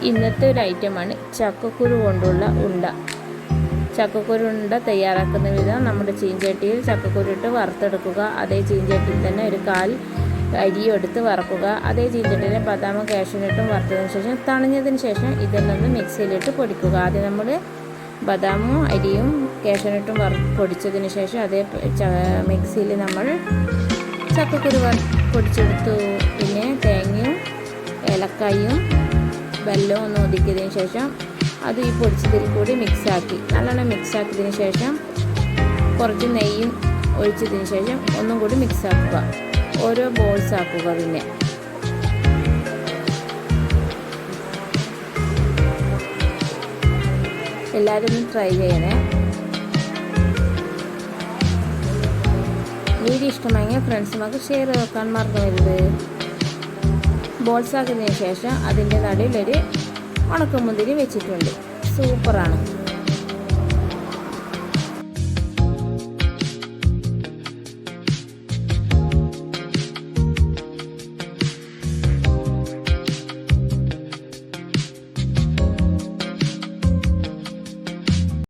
ഇന്നത്തെ ഒരു ഐറ്റമാണ് ചക്കക്കുരു കൊണ്ടുള്ള ഉണ്ട. ചക്കക്കുരു ഉണ്ട തയ്യാറാക്കുന്ന വിധം നമ്മുടെ ചീഞ്ചട്ടിയിൽ ചക്കക്കുരു ഇട്ട് വറുത്തെടുക്കുക. അതേ ചീഞ്ചട്ടിയിൽ തന്നെ ഒരു 1/4 അരിയും എടുത്ത് വറക്കുക. അതേ ചീഞ്ചട്ടിയിൽ ബദാമും കാഷ്യൂനട്ടും വറുത്തതിന് ശേഷം തണിഞ്ഞതിന് ശേഷം ഇതെല്ലാം മിക്സിയിലിട്ട് പൊടിക്കുക. ആദ്യം നമ്മൾ ബദാമും അരിയും കാഷ്യൂനട്ടും പൊടിച്ചതിന് ശേഷം അതേ മിക്സിയിൽ നമ്മൾ ചക്കക്കുരു പൊടിച്ചെടുത്തു. പിന്നെ തേങ്ങയും ഏലക്കായും വെല്ലവും ഒന്ന് ഒതുക്കിയതിന് ശേഷം അത് ഈ പൊടിച്ചതിൽ കൂടി മിക്സാക്കി നല്ലോണം മിക്സാക്കിയതിന് ശേഷം കുറച്ച് നെയ്യും ഒഴിച്ചതിന് ശേഷം ഒന്നും കൂടി മിക്സാക്കുക. ഓരോ ബോൾസ് ആക്കുക. പിന്നെ എല്ലാവരും ഒന്ന് ട്രൈ ചെയ്യണേ. വീഡിയോ ഇഷ്ടമായെങ്കിൽ ഫ്രണ്ട്സുമാർക്ക് ഷെയർ വെക്കാൻ മറന്നുവരുത്. ബോൾസ് ആക്കിയതിന് ശേഷം അതിൻ്റെ നടുവിലൊരു ഉണക്കമുന്തിരി വെച്ചിട്ടുണ്ട്. സൂപ്പറാണ്.